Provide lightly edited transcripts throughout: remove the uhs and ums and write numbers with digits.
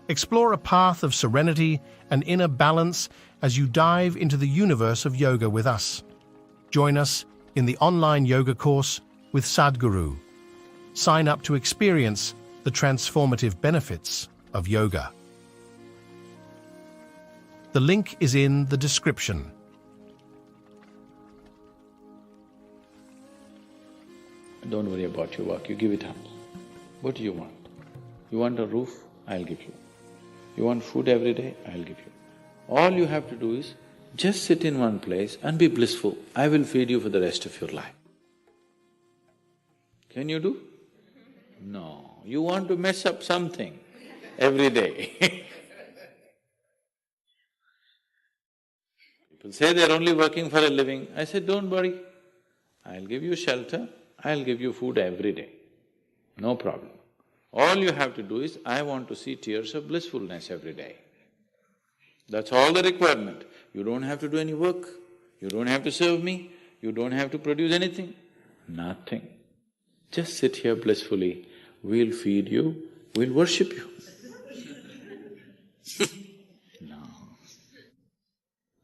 Explore a path of serenity and inner balance as you dive into the universe of yoga with us. Join us in the online yoga course with Sadhguru. Sign up to experience the transformative benefits of yoga. The link is in the description. Don't worry about your work, you give it up. What do you want? You want a roof? I'll give you. You want food every day? I'll give you. All you have to do is just sit in one place and be blissful. I will feed you for the rest of your life. Can you do? No, you want to mess up something every day. People say they're only working for a living. I said, don't worry, I'll give you shelter, I'll give you food every day, no problem. All you have to do is, I want to see tears of blissfulness every day. That's all the requirement. You don't have to do any work, you don't have to serve me, you don't have to produce anything, nothing. Just sit here blissfully, we'll feed you, we'll worship you. No.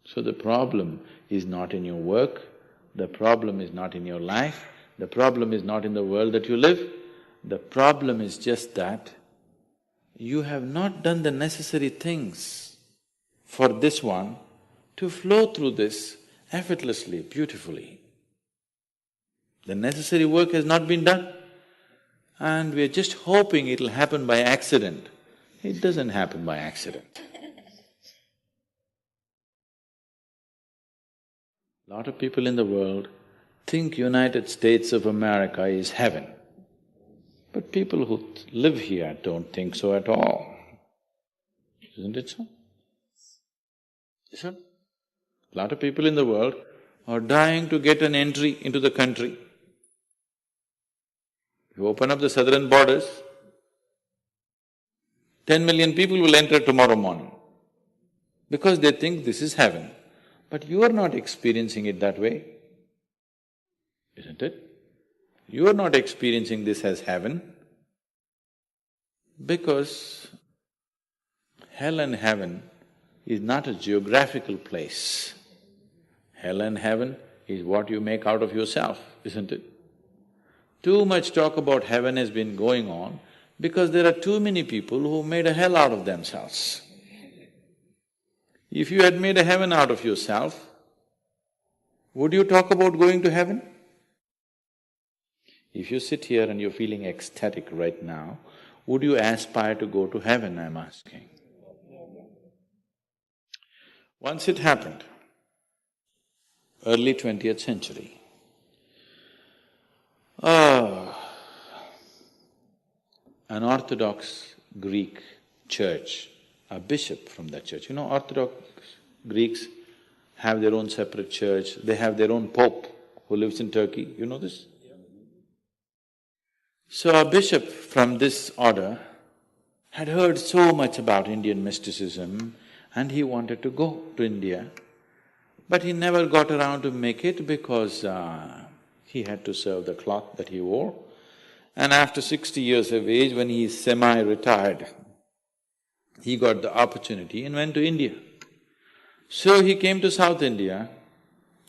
So the problem is not in your work, the problem is not in your life, the problem is not in the world that you live, the problem is just that you have not done the necessary things for this one to flow through this effortlessly, beautifully. The necessary work has not been done and we're just hoping it'll happen by accident. It doesn't happen by accident. Lot of people in the world think United States of America is heaven. But people who live here don't think so at all. Isn't it so? Isn't it? A lot of people in the world are dying to get an entry into the country. You open up the southern borders, 10 million people will enter tomorrow morning because they think this is heaven. But you are not experiencing it that way, isn't it? You are not experiencing this as heaven because hell and heaven is not a geographical place. Hell and heaven is what you make out of yourself, isn't it? Too much talk about heaven has been going on because there are too many people who made a hell out of themselves. If you had made a heaven out of yourself, would you talk about going to heaven? If you sit here and you're feeling ecstatic right now, would you aspire to go to heaven, I'm asking? Once it happened, early 20th century, an Orthodox Greek church, a bishop from that church, Orthodox Greeks have their own separate church, they have their own pope who lives in Turkey, you know this? So a bishop from this order had heard so much about Indian mysticism and he wanted to go to India, but he never got around to make it because he had to serve the cloth that he wore. And after 60 years of age, when he is semi-retired, he got the opportunity and went to India. So he came to South India,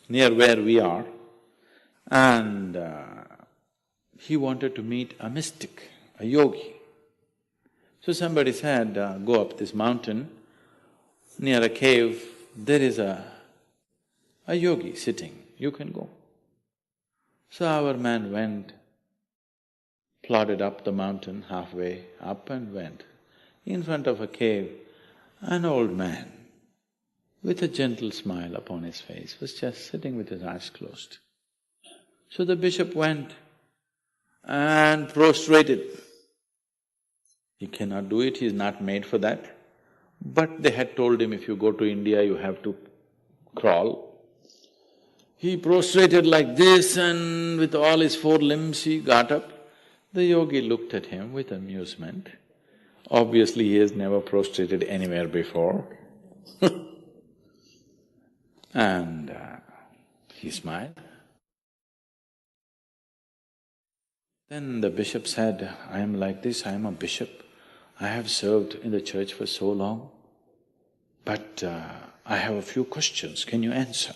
near where we are, and he wanted to meet a mystic, a yogi. So somebody said, go up this mountain, near a cave, there is a yogi sitting, you can go. So our man went, plodded up the mountain, halfway up and went. In front of a cave, an old man with a gentle smile upon his face was just sitting with his eyes closed. So the bishop went and prostrated. He cannot do it, he is not made for that. But they had told him, if you go to India, you have to crawl. He prostrated like this and with all his four limbs he got up. The yogi looked at him with amusement. Obviously, he has never prostrated anywhere before and he smiled. Then the bishop said, I am like this, I am a bishop, I have served in the church for so long, but I have a few questions, can you answer?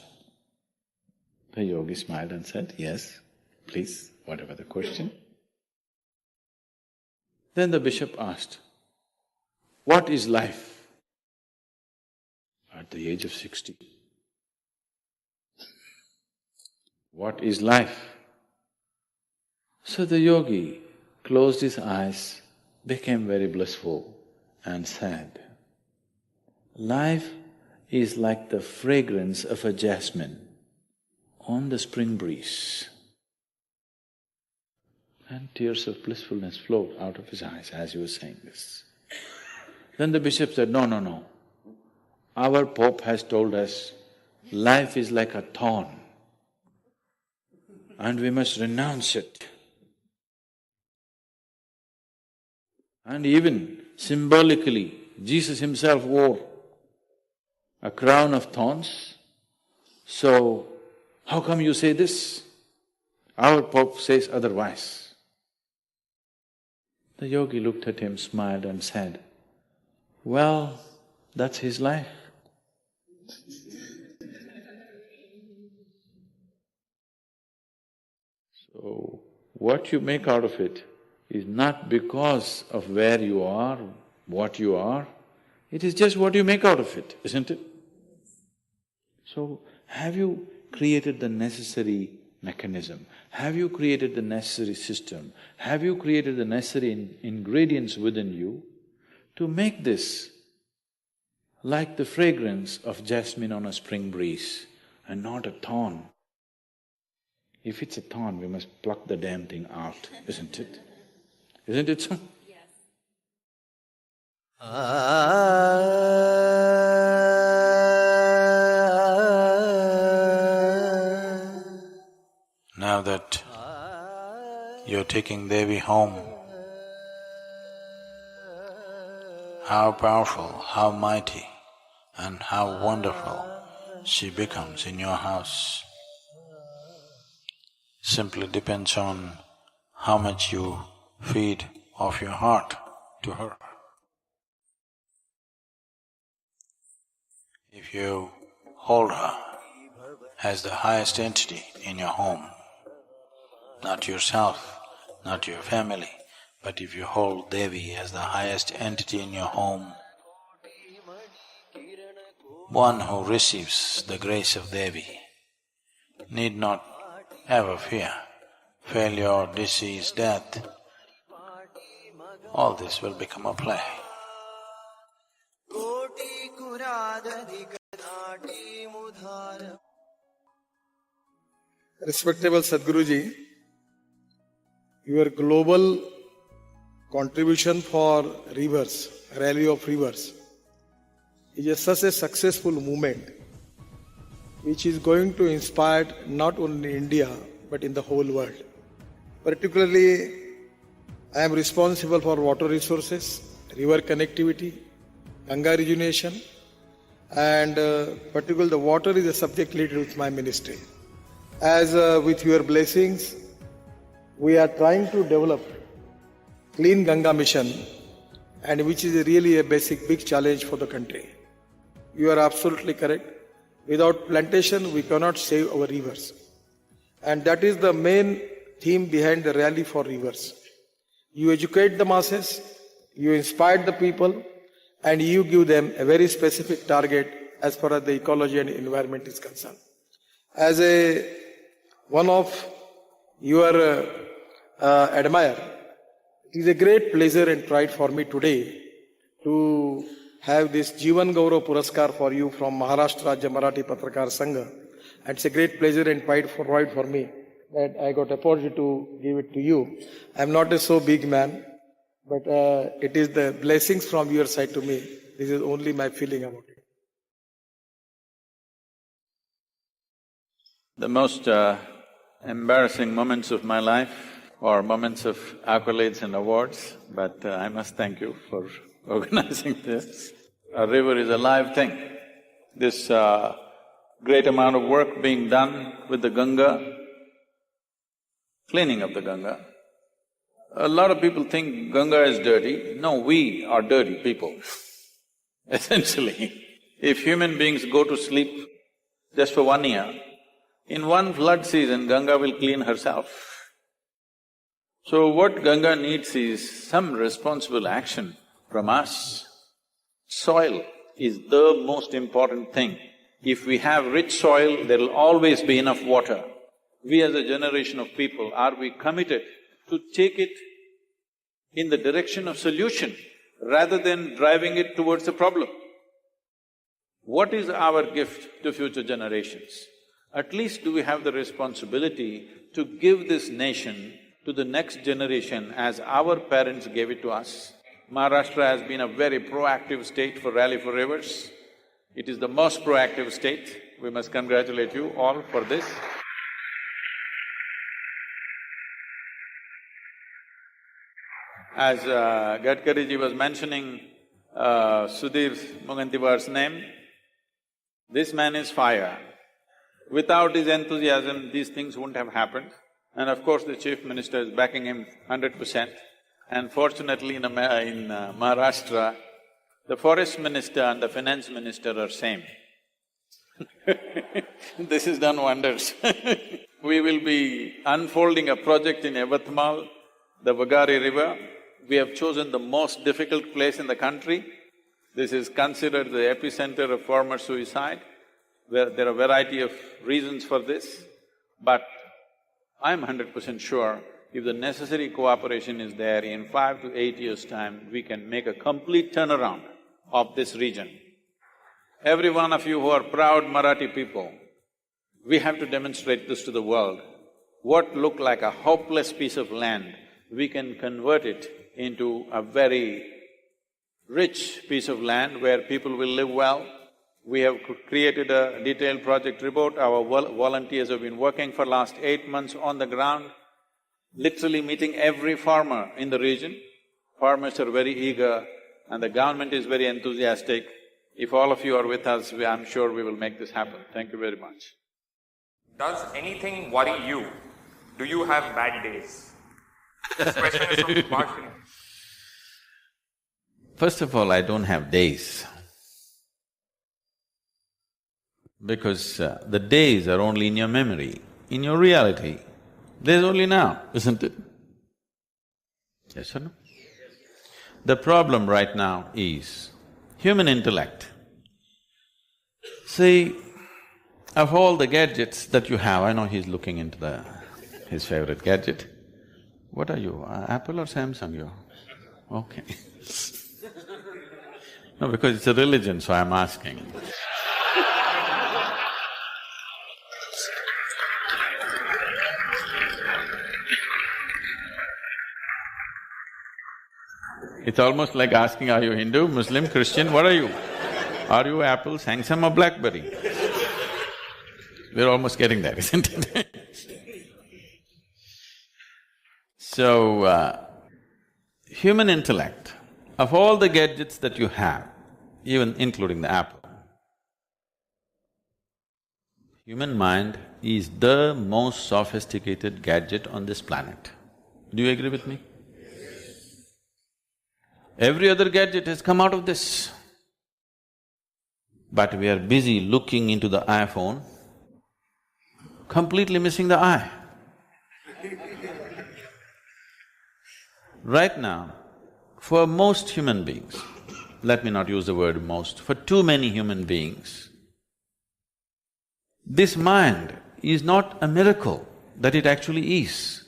The yogi smiled and said, yes, please, whatever the question. Then the bishop asked, what is life? At the age of 60. What is life? So the yogi closed his eyes, became very blissful and said, life is like the fragrance of a jasmine on the spring breeze. And tears of blissfulness flowed out of his eyes as he was saying this. Then the bishop said, no, no, no. Our Pope has told us life is like a thorn and we must renounce it. And even symbolically, Jesus himself wore a crown of thorns. So, how come you say this? Our Pope says otherwise. The yogi looked at him, smiled and said, well, that's his life. So, what you make out of it is not because of where you are, what you are, it is just what you make out of it, isn't it? So, have you created the necessary mechanism? Have you created the necessary system? Have you created the necessary ingredients within you to make this like the fragrance of jasmine on a spring breeze and not a thorn? If it's a thorn, we must pluck the damn thing out, isn't it? Isn't it so? Yes. Now that you're taking Devi home, how powerful, how mighty and how wonderful she becomes in your house simply depends on how much you feed of your heart to her. If you hold her as the highest entity in your home, not yourself, not your family, but if you hold Devi as the highest entity in your home, one who receives the grace of Devi need not ever fear failure, disease, death. All this will become a play. Respectable Sadhguruji, your global contribution for rivers, Rally of Rivers, is such a successful movement which is going to inspire not only India but in the whole world. Particularly, I am responsible for water resources, river connectivity, Ganga rejuvenation, and particularly the water is a subject related with my ministry. As with your blessings, we are trying to develop Clean Ganga mission, and which is really a big challenge for the country. You are absolutely correct. Without plantation, we cannot save our rivers. And that is the main theme behind the Rally for Rivers. You educate the masses, you inspire the people, and you give them a very specific target as far as the ecology and environment is concerned. As one of your admirer, it is a great pleasure and pride for me today to have this Jivan Gaurav Puraskar for you from Maharashtra Rajya Marathi Patrakar Sangha. And it's a great pleasure and pride for me that I got opportunity to give it to you. I'm not a so big man, but it is the blessings from your side to me. This is only my feeling about it. The most embarrassing moments of my life or moments of accolades and awards, but I must thank you for organizing this. A river is a live thing. This great amount of work being done with the Ganga, cleaning of the Ganga, A lot of people think Ganga is dirty. No, we are dirty people. Essentially, if human beings go to sleep just for 1 year, in one flood season, Ganga will clean herself. So what Ganga needs is some responsible action from us. Soil is the most important thing. If we have rich soil, there will always be enough water. We as a generation of people, are we committed to take it in the direction of solution rather than driving it towards the problem? What is our gift to future generations? At least do we have the responsibility to give this nation to the next generation as our parents gave it to us? Maharashtra has been a very proactive state for Rally for Rivers. It is the most proactive state. We must congratulate you all for this. As Gadkariji was mentioning Sudhir Mungantiwar's name, this man is fire. Without his enthusiasm, these things wouldn't have happened. And of course, the Chief Minister is backing him 100%. And fortunately in Maharashtra, the Forest Minister and the Finance Minister are same. This has done wonders. We will be unfolding a project in Yavatmal, the Vagari River. We have chosen the most difficult place in the country. This is considered the epicenter of former suicide. There are a variety of reasons for this, but I'm 100% sure if the necessary cooperation is there, in 5 to 8 years' time, we can make a complete turnaround of this region. Every one of you who are proud Marathi people, we have to demonstrate this to the world. What looked like a hopeless piece of land, we can convert it into a very rich piece of land where people will live well. We have created a detailed project report. Our volunteers have been working for last 8 months on the ground, literally meeting every farmer in the region. Farmers are very eager and the government is very enthusiastic. If all of you are with us, I'm sure we will make this happen. Thank you very much. Does anything worry you? Do you have bad days? This question is from Bhashan. First of all, I don't have days. Because the days are only in your memory. In your reality, there's only now, isn't it? Yes or no? The problem right now is human intellect. See, of all the gadgets that you have, I know he's looking into his favorite gadget. What are you, Apple or Samsung you? Okay. No, because it's a religion, so I'm asking. It's almost like asking, are you Hindu, Muslim, Christian, what are you? Are you Apple, Samsung or BlackBerry? We're almost getting there, isn't it? So, human intellect, of all the gadgets that you have, even including the Apple, human mind is the most sophisticated gadget on this planet. Do you agree with me? Every other gadget has come out of this. But we are busy looking into the iPhone, completely missing the eye. Right now, for most human beings, let me not use the word most, for too many human beings, this mind is not a miracle that it actually is.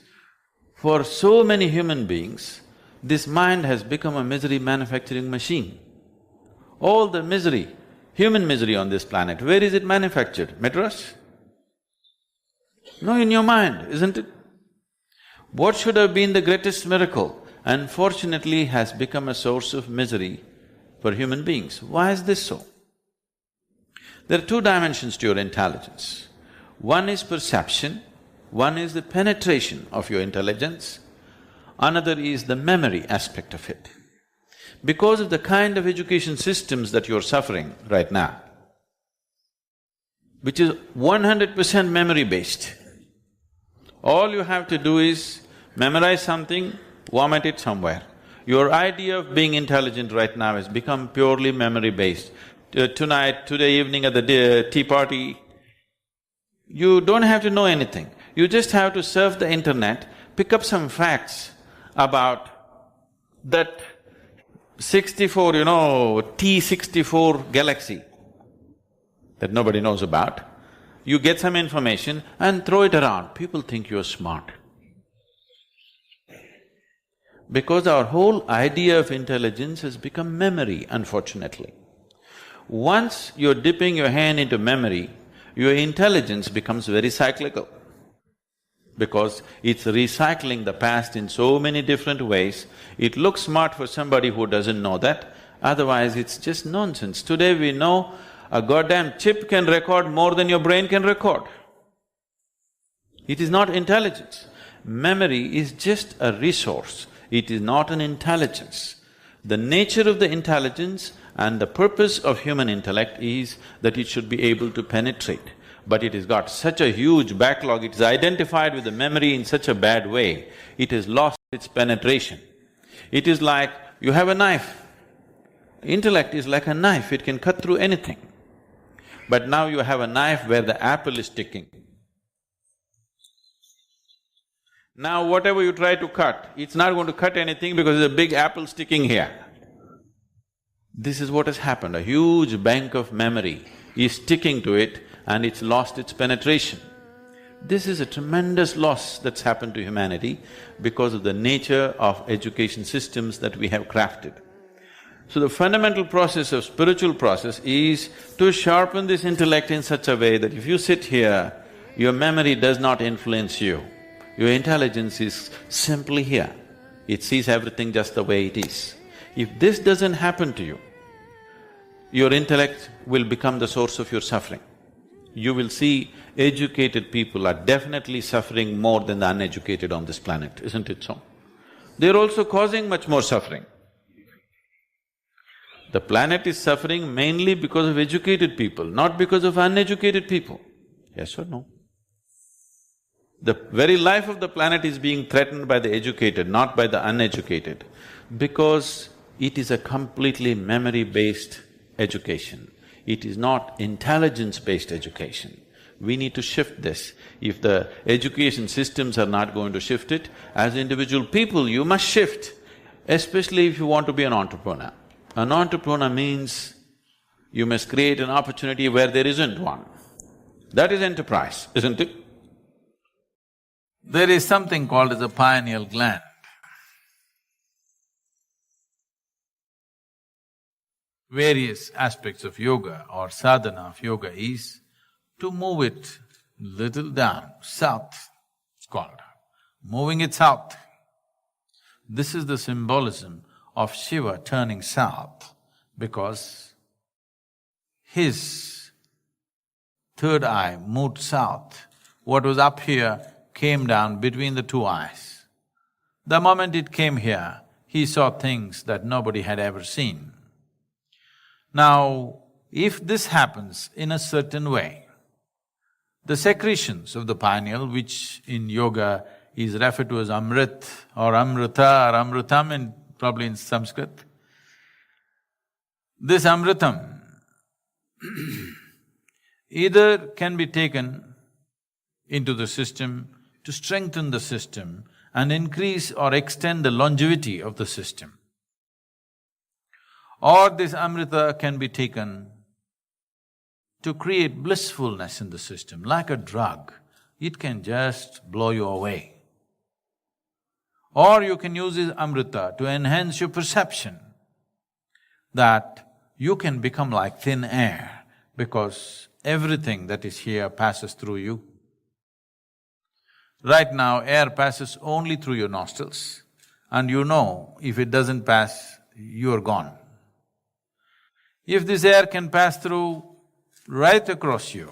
For so many human beings, this mind has become a misery manufacturing machine. All the misery, human misery on this planet, where is it manufactured? Madras? No, in your mind, isn't it? What should have been the greatest miracle, unfortunately has become a source of misery for human beings. Why is this so? There are two dimensions to your intelligence. One is perception, one is the penetration of your intelligence, another is the memory aspect of it. Because of the kind of education systems that you're suffering right now, which is 100% memory-based, all you have to do is memorize something, vomit it somewhere. Your idea of being intelligent right now has become purely memory-based. Tonight, today evening at the tea party, you don't have to know anything. You just have to surf the internet, pick up some facts about that 64, T64 galaxy that nobody knows about. You get some information and throw it around. People think you're smart. Because our whole idea of intelligence has become memory, unfortunately. Once you're dipping your hand into memory, your intelligence becomes very cyclical. Because it's recycling the past in so many different ways, it looks smart for somebody who doesn't know that, otherwise it's just nonsense. Today we know a goddamn chip can record more than your brain can record. It is not intelligence. Memory is just a resource, it is not an intelligence. The nature of the intelligence and the purpose of human intellect is that it should be able to penetrate. But it has got such a huge backlog, it is identified with the memory in such a bad way, it has lost its penetration. It is like you have a knife. Intellect is like a knife, it can cut through anything. But now you have a knife where the apple is sticking. Now whatever you try to cut, it's not going to cut anything because there's a big apple sticking here. This is what has happened, a huge bank of memory is sticking to it and it's lost its penetration. This is a tremendous loss that's happened to humanity because of the nature of education systems that we have crafted. So the fundamental process of spiritual process is to sharpen this intellect in such a way that if you sit here, your memory does not influence you. Your intelligence is simply here. It sees everything just the way it is. If this doesn't happen to you, your intellect will become the source of your suffering. You will see educated people are definitely suffering more than the uneducated on this planet, isn't it so? They're also causing much more suffering. The planet is suffering mainly because of educated people, not because of uneducated people. Yes or no? The very life of the planet is being threatened by the educated, not by the uneducated, because it is a completely memory-based education. It is not intelligence-based education. We need to shift this. If the education systems are not going to shift it, as individual people you must shift, especially if you want to be an entrepreneur. An entrepreneur means you must create an opportunity where there isn't one. That is enterprise, isn't it? There is something called as a pineal gland. Various aspects of yoga or sadhana of yoga is to move it little down, south, it's called, moving it south. This is the symbolism of Shiva turning south because his third eye moved south. What was up here came down between the two eyes. The moment it came here, he saw things that nobody had ever seen. Now, if this happens in a certain way, the secretions of the pineal, which in yoga is referred to as amrit or amrita or amritam probably in Sanskrit, this amritam either can be taken into the system to strengthen the system and increase or extend the longevity of the system. Or this amrita can be taken to create blissfulness in the system, like a drug. It can just blow you away. Or you can use this amrita to enhance your perception that you can become like thin air because everything that is here passes through you. Right now, air passes only through your nostrils and you know if it doesn't pass, you're gone. If this air can pass through right across you,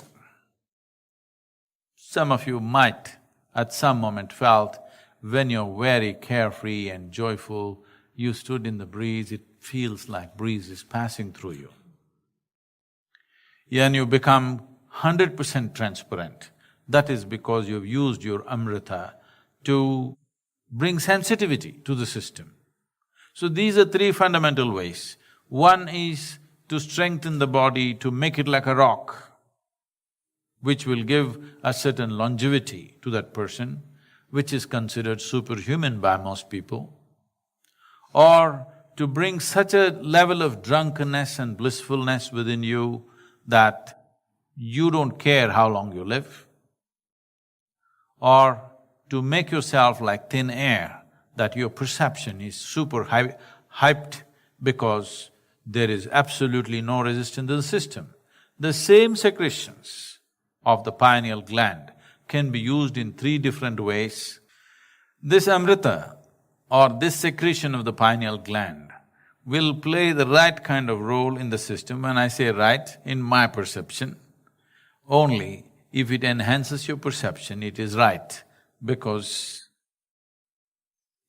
some of you might at some moment felt when you're very carefree and joyful, you stood in the breeze, it feels like breeze is passing through you. And you become 100% transparent. That is because you've used your amrita to bring sensitivity to the system. So these are three fundamental ways. One is to strengthen the body, to make it like a rock, which will give a certain longevity to that person, which is considered superhuman by most people, or to bring such a level of drunkenness and blissfulness within you that you don't care how long you live, or to make yourself like thin air, that your perception is super hyped because there is absolutely no resistance to the system. The same secretions of the pineal gland can be used in three different ways. This amrita or this secretion of the pineal gland will play the right kind of role in the system. When I say right, in my perception, only if it enhances your perception, it is right, because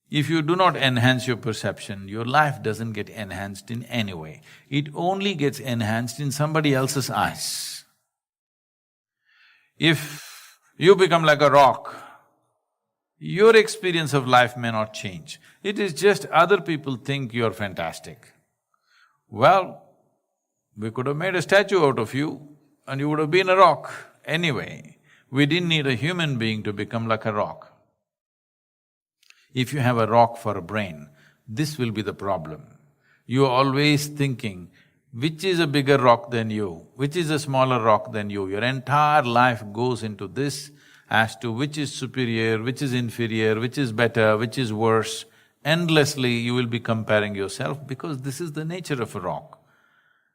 if you do not enhance your perception, your life doesn't get enhanced in any way. It only gets enhanced in somebody else's eyes. If you become like a rock, your experience of life may not change. It is just other people think you're fantastic. Well, we could have made a statue out of you and you would have been a rock anyway. We didn't need a human being to become like a rock. If you have a rock for a brain, this will be the problem. You're always thinking, which is a bigger rock than you, which is a smaller rock than you. Your entire life goes into this as to which is superior, which is inferior, which is better, which is worse. Endlessly you will be comparing yourself, because this is the nature of a rock.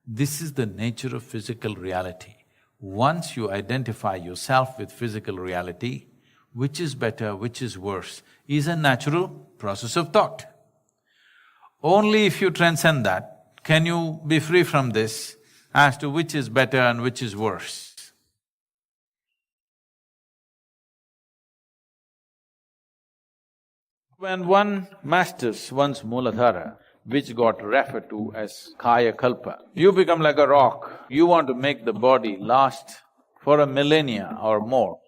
This is the nature of physical reality. Once you identify yourself with physical reality, which is better, which is worse, is a natural process of thought. Only if you transcend that, can you be free from this as to which is better and which is worse. When one masters one's Mooladhara, which got referred to as Kaya Kalpa, you become like a rock. You want to make the body last for a millennia or more.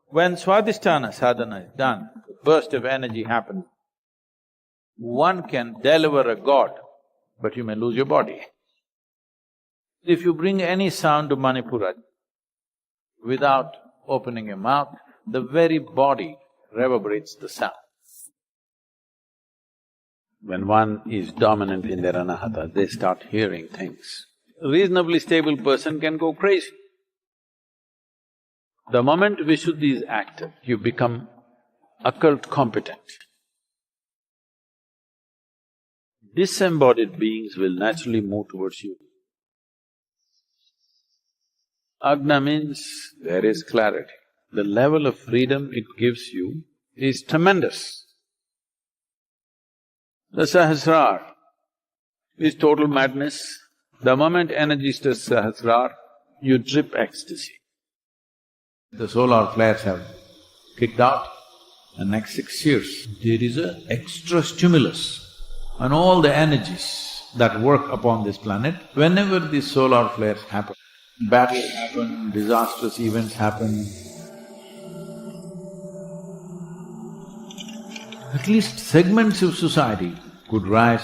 When Swadhisthana sadhana is done, burst of energy happens. One can deliver a god, but you may lose your body. If you bring any sound to Manipura without opening your mouth, the very body reverberates the sound. When one is dominant in their anahata, they start hearing things. A reasonably stable person can go crazy. The moment Vishuddhi is active, you become occult competent. Disembodied beings will naturally move towards you. Agna means there is clarity. The level of freedom it gives you is tremendous. The Sahasrar is total madness. The moment energy stirs Sahasrar, you drip ecstasy. The solar flares have kicked out. The next 6 years, there is a extra stimulus on all the energies that work upon this planet. Whenever these solar flares happen, battles happen, disastrous events happen, at least segments of society could rise.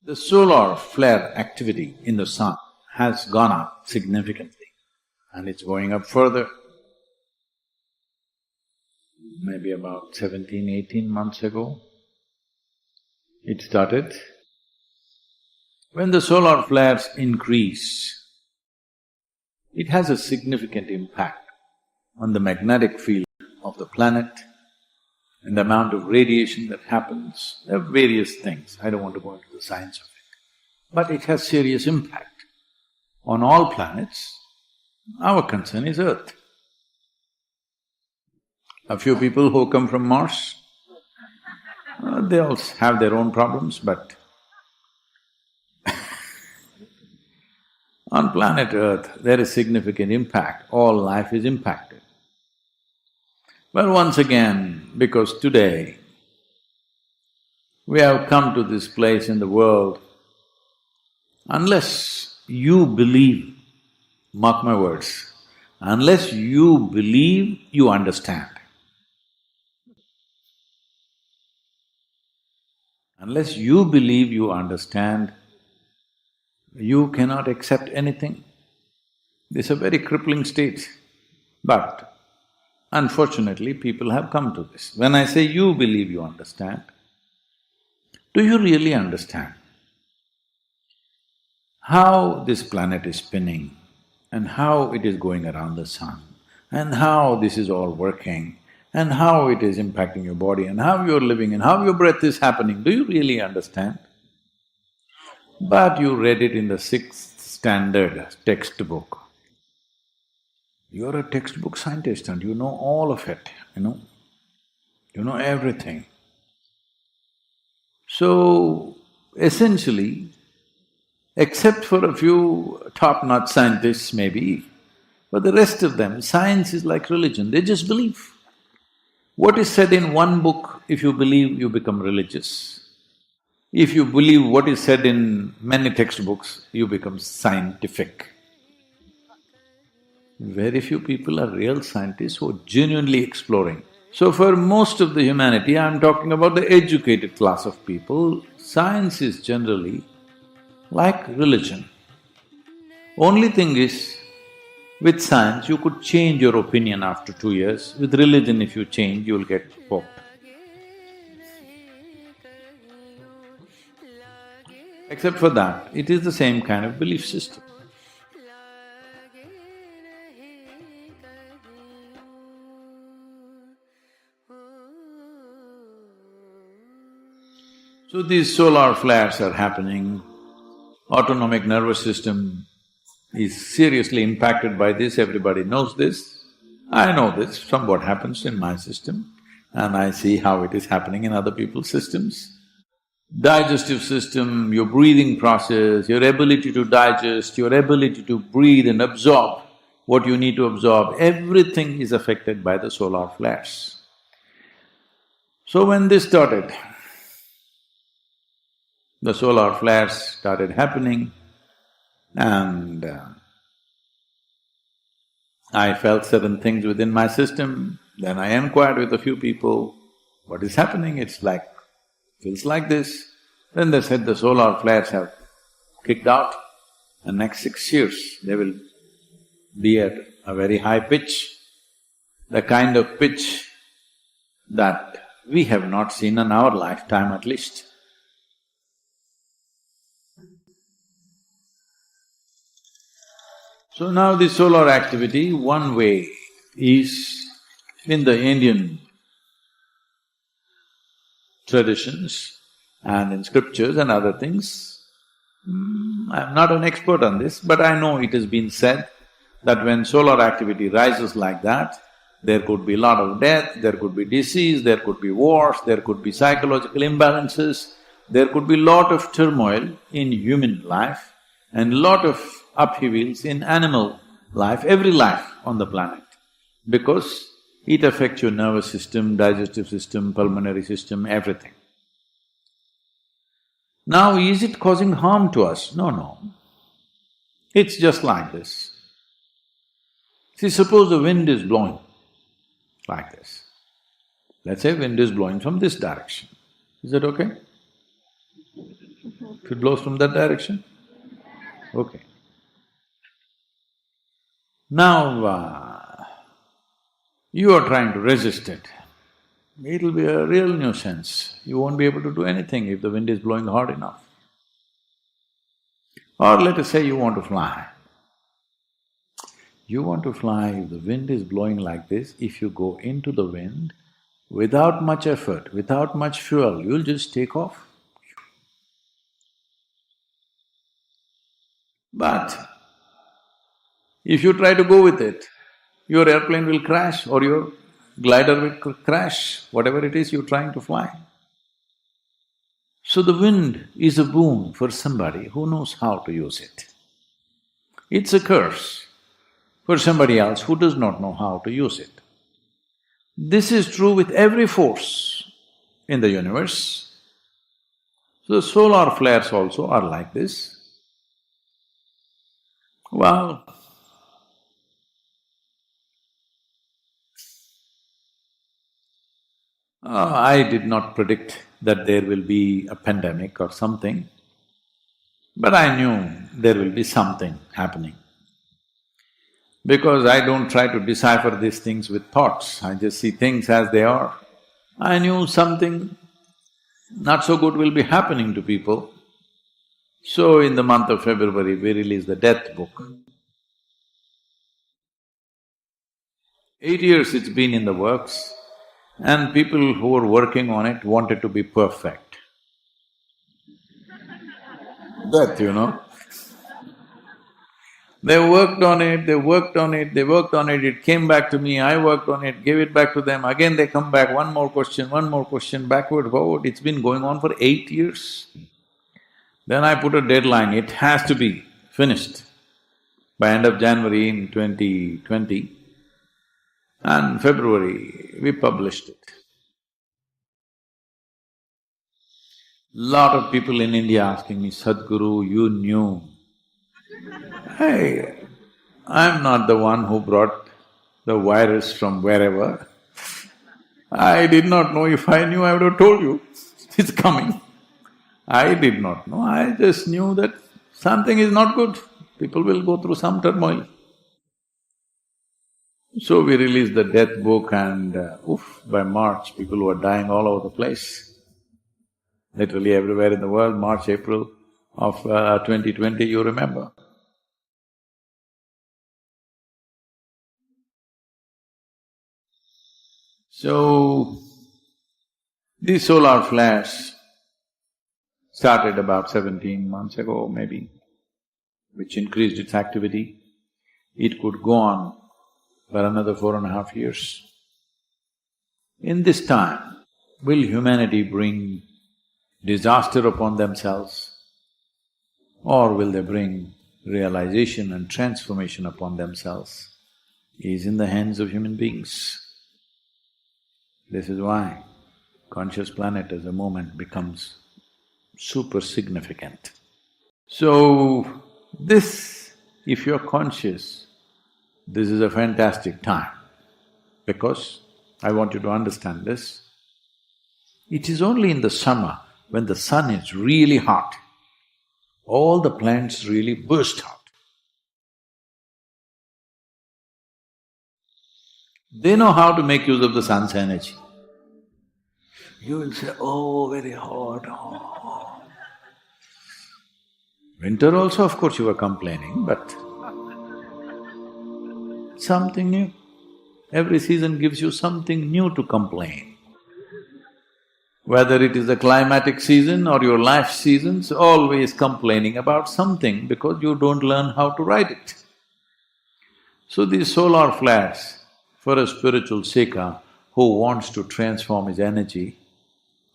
The solar flare activity in the sun has gone up significantly, and it's going up further. Maybe about 17, 18 months ago, it started. When the solar flares increase, it has a significant impact on the magnetic field of the planet and the amount of radiation that happens. There are various things, I don't want to go into the science of it. But it has serious impact on all planets. Our concern is Earth. A few people who come from Mars, they all have their own problems, but on planet Earth, there is significant impact, all life is impacted. Well, once again, because today we have come to this place in the world Unless you believe, mark my words, unless you believe, you understand. Unless you believe you understand, you cannot accept anything. This is a very crippling state. But unfortunately, people have come to this. When I say you believe you understand, do you really understand how this planet is spinning and how it is going around the sun and how this is all working and how it is impacting your body and how you're living and how your breath is happening? Do you really understand? But you read it in the sixth standard textbook. You're a textbook scientist and you know all of it, you know everything. So, essentially, except for a few top-notch scientists maybe, for the rest of them, science is like religion, they just believe. What is said in one book, if you believe, you become religious. If you believe what is said in many textbooks, you become scientific. Very few people are real scientists who are genuinely exploring. So for most of the humanity, I'm talking about the educated class of people, science is generally like religion. Only thing is, with science, you could change your opinion after 2 years. With religion, if you change, you'll get poked. Except for that, it is the same kind of belief system. So these solar flares are happening, autonomic nervous system is seriously impacted by this, everybody knows this. I know this from what happens in my system and I see how it is happening in other people's systems. Digestive system, your breathing process, your ability to digest, your ability to breathe and absorb what you need to absorb, everything is affected by the solar flares. So when this started, the solar flares started happening and I felt certain things within my system. Then I inquired with a few people, what is happening? It's like, feels like this. Then they said the solar flares have kicked out and next 6 years they will be at a very high pitch, the kind of pitch that we have not seen in our lifetime at least. So now the solar activity, one way is in the Indian traditions and in scriptures and other things. I'm not an expert on this, but I know it has been said that when solar activity rises like that, there could be a lot of death, there could be disease, there could be wars, there could be psychological imbalances, there could be lot of turmoil in human life and lot of upheavals in animal life, every life on the planet, because it affects your nervous system, digestive system, pulmonary system, everything. Now, is it causing harm to us? No. It's just like this. See, suppose the wind is blowing like this. Let's say wind is blowing from this direction. Is that okay? If it blows from that direction? Okay. Now, you are trying to resist it. It'll be a real nuisance. You won't be able to do anything if the wind is blowing hard enough. Or let us say you want to fly. You want to fly, if the wind is blowing like this, if you go into the wind, without much effort, without much fuel, you'll just take off. But if you try to go with it, your airplane will crash or your glider will crash, whatever it is you're trying to fly. So the wind is a boon for somebody who knows how to use it. It's a curse for somebody else who does not know how to use it. This is true with every force in the universe. So solar flares also are like this. Well, I did not predict that there will be a pandemic or something, but I knew there will be something happening. Because I don't try to decipher these things with thoughts, I just see things as they are. I knew something not so good will be happening to people. So in the month of February, we released the death book. 8 years it's been in the works, and people who were working on it wanted to be perfect. Death, you know. They worked on it, they worked on it, they worked on it, it came back to me, I worked on it, gave it back to them, again they come back, one more question, backward, forward, it's been going on for 8 years. Then I put a deadline, it has to be finished by end of January in 2020, and February we published it. Lot of people in India asking me, Sadhguru, you knew. Hey, I'm not the one who brought the virus from wherever. I did not know. If I knew, I would have told you, it's coming. I did not know, I just knew that something is not good, people will go through some turmoil. So we released the death book and by March, people were dying all over the place. Literally everywhere in the world, March, April of 2020, you remember. So, these solar flares started about 17 months ago maybe, which increased its activity. It could go on for another 4.5 years. In this time, will humanity bring disaster upon themselves, or will they bring realization and transformation upon themselves? Is in the hands of human beings. This is why conscious planet as a movement becomes super significant. So, this, if you're conscious, this is a fantastic time, because I want you to understand this. It is only in the summer when the sun is really hot, all the plants really burst out. They know how to make use of the sun's energy. You will say, oh, very hot, oh. Winter also, of course, you were complaining, but something new. Every season gives you something new to complain. Whether it is the climatic season or your life seasons, always complaining about something because you don't learn how to ride it. So these solar flares, for a spiritual seeker who wants to transform his energy,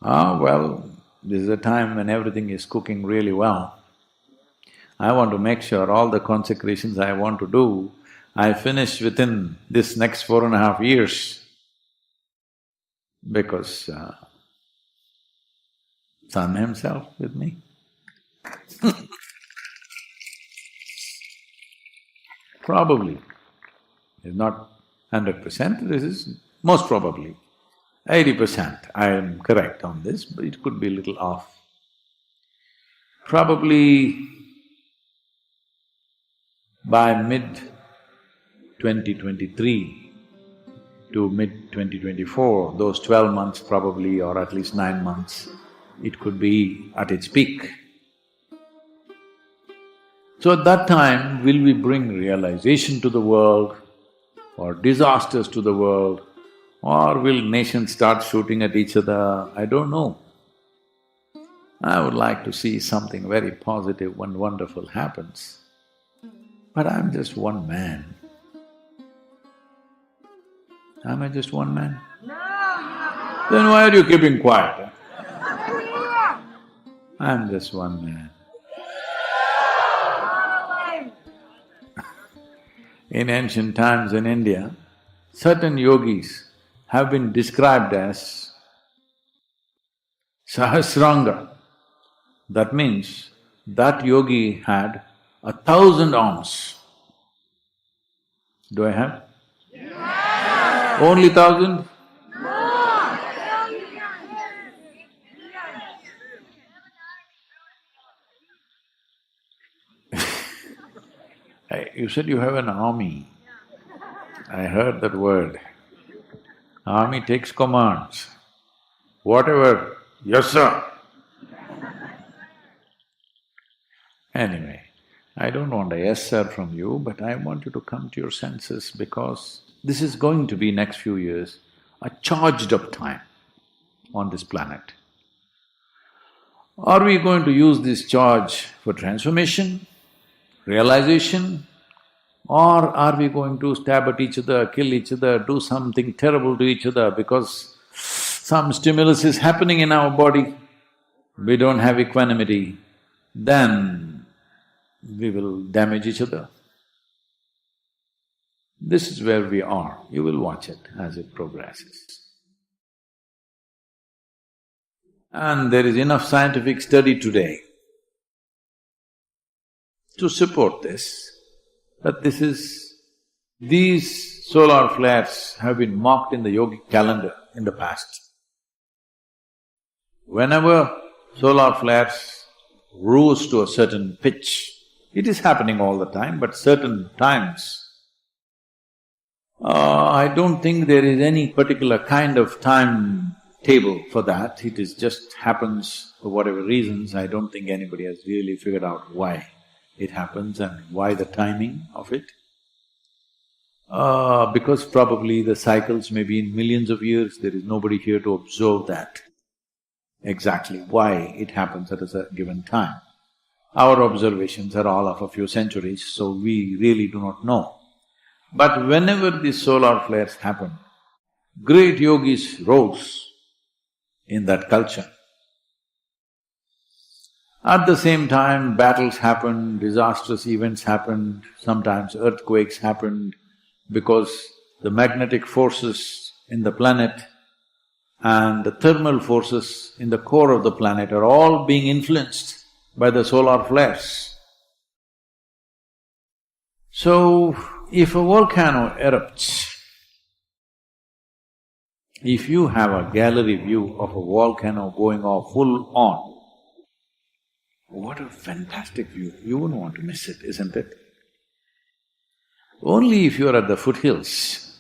well, this is a time when everything is cooking really well. I want to make sure all the consecrations I want to do, I finish within this next 4.5 years, because Sun himself with me. Probably, it's not 100%, this is most probably 80%. I am correct on this, but it could be a little off. Probably by mid-2023 to mid-2024, those 12 months probably, or at least 9 months, it could be at its peak. So at that time, will we bring realization to the world or disasters to the world, or will nations start shooting at each other? I don't know. I would like to see something very positive and wonderful happens. But I'm just one man. Am I just one man? No. Then why are you keeping quiet? I'm just one man. In ancient times in India, certain yogis have been described as Sahasranga. That means that yogi had 1,000 arms. Do I have? Only 1,000? You said you have an army. I heard that word. Army takes commands. Whatever, yes sir. Anyway, I don't want a yes sir from you, but I want you to come to your senses because this is going to be next few years a charged up time on this planet. Are we going to use this charge for transformation, realization, or are we going to stab at each other, kill each other, do something terrible to each other because some stimulus is happening in our body, we don't have equanimity, then we will damage each other? This is where we are. You will watch it as it progresses. And there is enough scientific study today to support this, that these solar flares have been marked in the yogic calendar in the past. Whenever solar flares rose to a certain pitch, it is happening all the time, but certain times, I don't think there is any particular kind of time table for that, it is just happens for whatever reasons. I don't think anybody has really figured out why it happens and why the timing of it. Because probably the cycles may be in millions of years, there is nobody here to observe that, exactly why it happens at a given time. Our observations are all of a few centuries, so we really do not know. But whenever these solar flares happen, great yogis rose in that culture. At the same time, battles happened, disastrous events happened, sometimes earthquakes happened because the magnetic forces in the planet and the thermal forces in the core of the planet are all being influenced by the solar flares. So, if a volcano erupts, if you have a gallery view of a volcano going off full on, what a fantastic view, you wouldn't want to miss it, isn't it? Only if you're at the foothills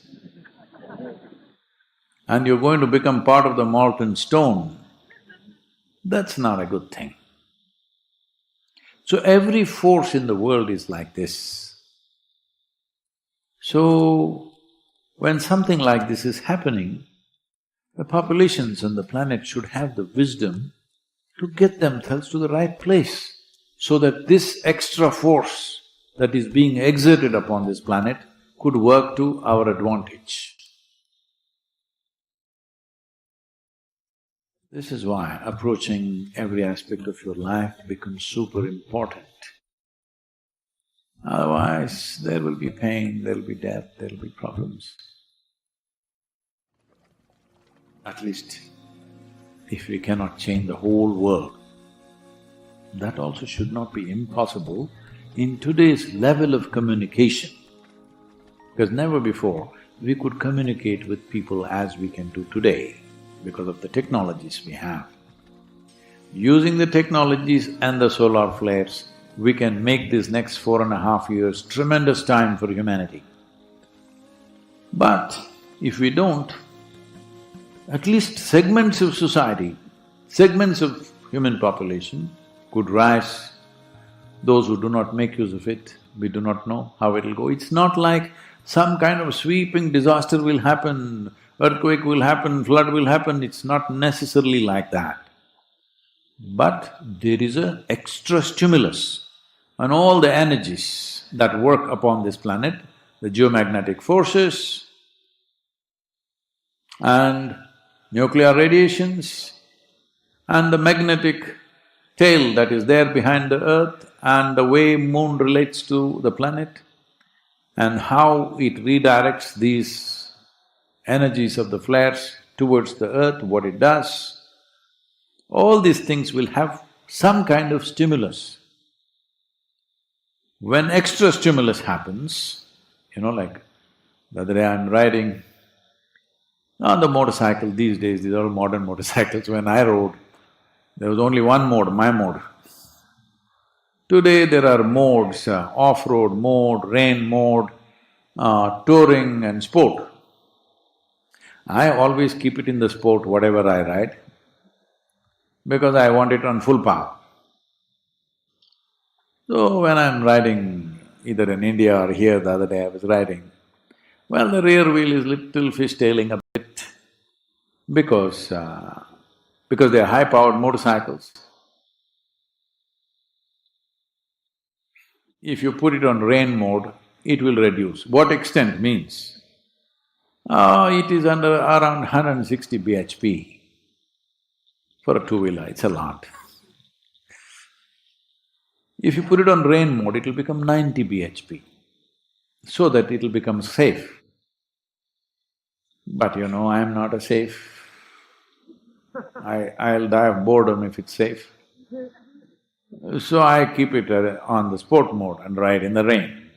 and you're going to become part of the molten stone, that's not a good thing. So every force in the world is like this. So, when something like this is happening, the populations on the planet should have the wisdom to get themselves to the right place so that this extra force that is being exerted upon this planet could work to our advantage. This is why approaching every aspect of your life becomes super important. Otherwise, there will be pain, there will be death, there will be problems. At least, if we cannot change the whole world, that also should not be impossible in today's level of communication. Because never before we could communicate with people as we can do today because of the technologies we have. Using the technologies and the solar flares, we can make this next 4.5 years tremendous time for humanity. But if we don't, at least segments of society, segments of human population could rise. Those who do not make use of it, we do not know how it'll go. It's not like some kind of sweeping disaster will happen, earthquake will happen, flood will happen, it's not necessarily like that. But there is an extra stimulus and all the energies that work upon this planet, the geomagnetic forces and nuclear radiations and the magnetic tail that is there behind the earth and the way moon relates to the planet and how it redirects these energies of the flares towards the earth, what it does, all these things will have some kind of stimulus. When extra stimulus happens, like The other day I'm riding on the motorcycle. These days, these are all modern motorcycles. When I rode, there was only one mode, my mode. Today there are modes, off-road mode, rain mode, touring and sport. I always keep it in the sport, whatever I ride, because I want it on full power. So when I'm riding either in India or here, the other day I was riding, well, the rear wheel is little fishtailing a bit because they are high-powered motorcycles. If you put it on rain mode, it will reduce. What extent means? It is under around 160 bhp for a two-wheeler, it's a lot. If you put it on rain mode, it will become 90 bhp, so that it will become safe. But you know, I am not a safe. I'll die of boredom if it's safe. So I keep it on the sport mode and ride in the rain.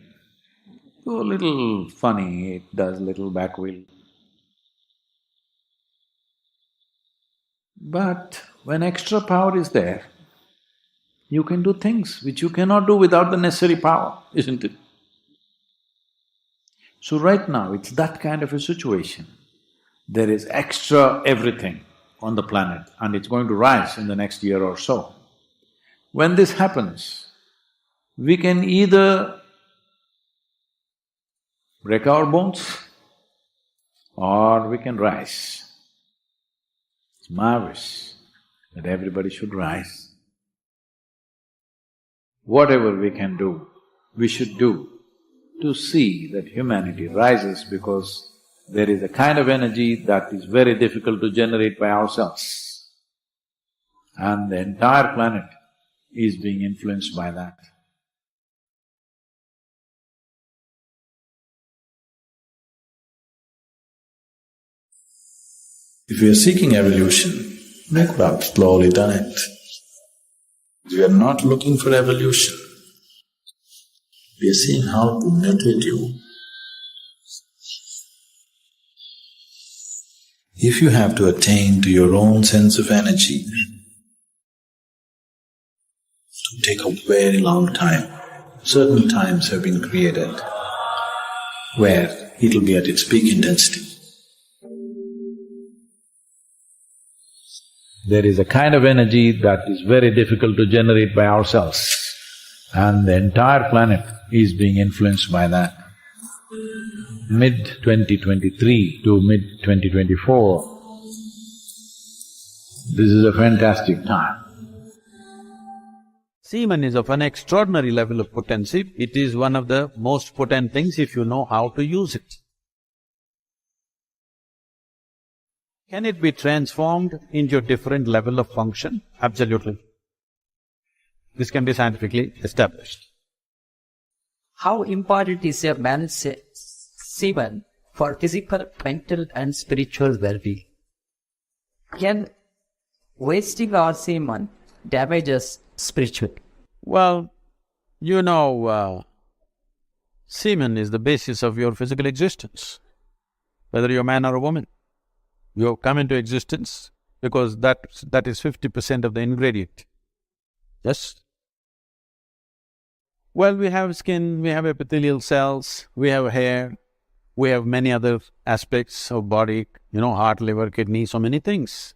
So little funny, it does little back wheel. But when extra power is there, you can do things which you cannot do without the necessary power, isn't it? So right now, it's that kind of a situation. There is extra everything on the planet and it's going to rise in the next year or so. When this happens, we can either break our bones or we can rise. It's marvelous that everybody should rise. Whatever we can do, we should do to see that humanity rises, because there is a kind of energy that is very difficult to generate by ourselves. And the entire planet is being influenced by that. If we are seeking evolution, we could have slowly done it. We are not looking for evolution. We are seeing how to mutate you. If you have to attain to your own sense of energy, it will take a very long time. Certain times have been created where it will be at its peak intensity. There is a kind of energy that is very difficult to generate by ourselves, and the entire planet is being influenced by that. Mid-2023 to mid-2024, this is a fantastic time. Semen is of an extraordinary level of potency. It is one of the most potent things if you know how to use it. Can it be transformed into a different level of function? Absolutely. This can be scientifically established. How important is a man's semen for physical, mental and spiritual well-being? Can wasting our semen damage us spiritually? Well, you know, semen is the basis of your physical existence, whether you're a man or a woman. You have come into existence because that is 50% of the ingredient. Yes? Well, we have skin, we have epithelial cells, we have hair, we have many other aspects of body, you know, heart, liver, kidney, so many things.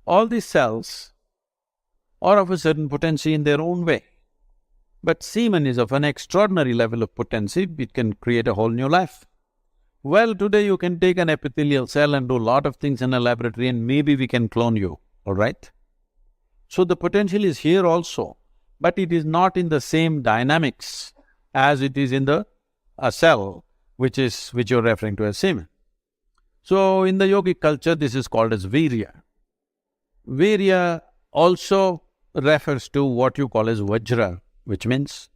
All these cells are of a certain potency in their own way. But semen is of an extraordinary level of potency, it can create a whole new life. Well, today you can take an epithelial cell and do a lot of things in a laboratory and maybe we can clone you, all right? So the potential is here also, but it is not in the same dynamics as it is in a cell, which you're referring to as semen. So in the yogic culture, this is called as virya. Virya also refers to what you call as vajra, which means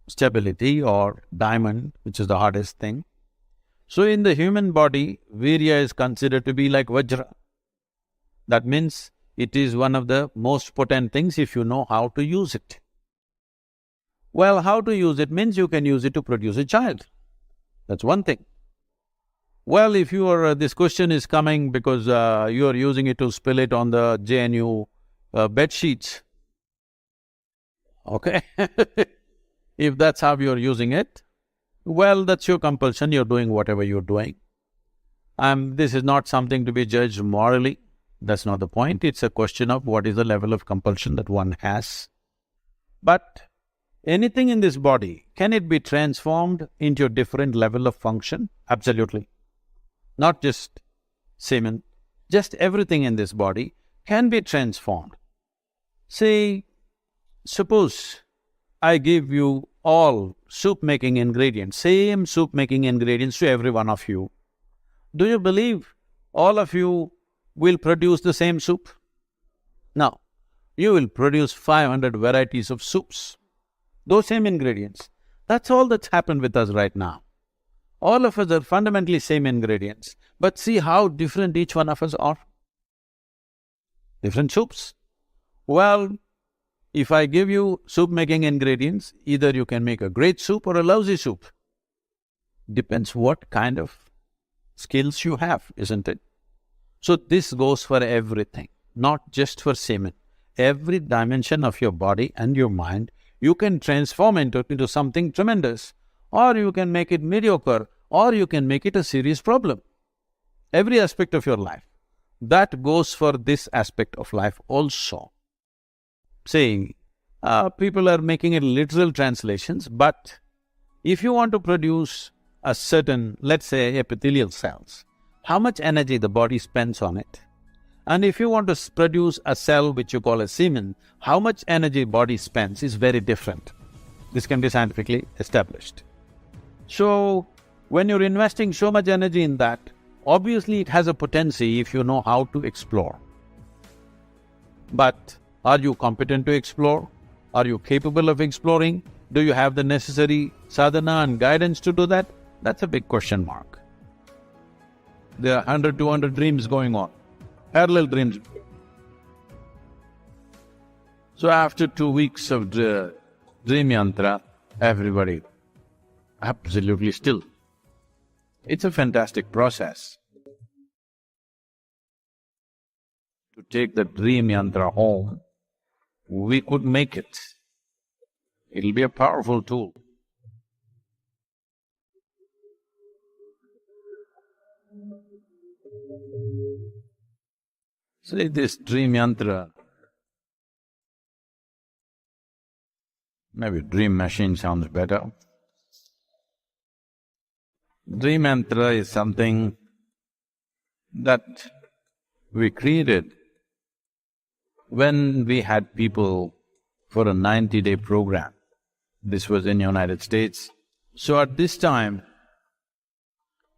stability, or diamond, which is the hardest thing. So in the human body, virya is considered to be like vajra. That means it is one of the most potent things if you know how to use it. Well, how to use it means you can use it to produce a child. That's one thing. Well, if this question is coming because you are using it to spill it on the JNU bed sheets, okay? If that's how you're using it, well, that's your compulsion, you're doing whatever you're doing. This is not something to be judged morally, that's not the point, it's a question of what is the level of compulsion that one has. But anything in this body, can it be transformed into a different level of function? Absolutely. Not just semen, just everything in this body can be transformed. Say, suppose I give you all soup-making ingredients, same soup-making ingredients to every one of you. Do you believe all of you will produce the same soup? No. You will produce 500 varieties of soups, those same ingredients. That's all that's happened with us right now. All of us are fundamentally same ingredients, but see how different each one of us are. Different soups. Well, if I give you soup-making ingredients, either you can make a great soup or a lousy soup. Depends what kind of skills you have, isn't it? So this goes for everything, not just for semen. Every dimension of your body and your mind, you can transform into something tremendous, or you can make it mediocre, or you can make it a serious problem. Every aspect of your life. That goes for this aspect of life also. Saying, people are making it literal translations, but if you want to produce a certain, let's say, epithelial cells, how much energy the body spends on it? And if you want to produce a cell which you call a semen, how much energy body spends is very different. This can be scientifically established. So, when you're investing so much energy in that, obviously it has a potency if you know how to explore. But are you competent to explore? Are you capable of exploring? Do you have the necessary sadhana and guidance to do that? That's a big question mark. There are 100, 200 dreams going on, parallel dreams. So after 2 weeks of dream yantra, everybody absolutely still. It's a fantastic process to take the dream yantra home. We could make it. It'll be a powerful tool. See, this dream yantra, maybe dream machine sounds better. Dream yantra is something that we created when we had people for a 90-day program. This was in United States. So at this time,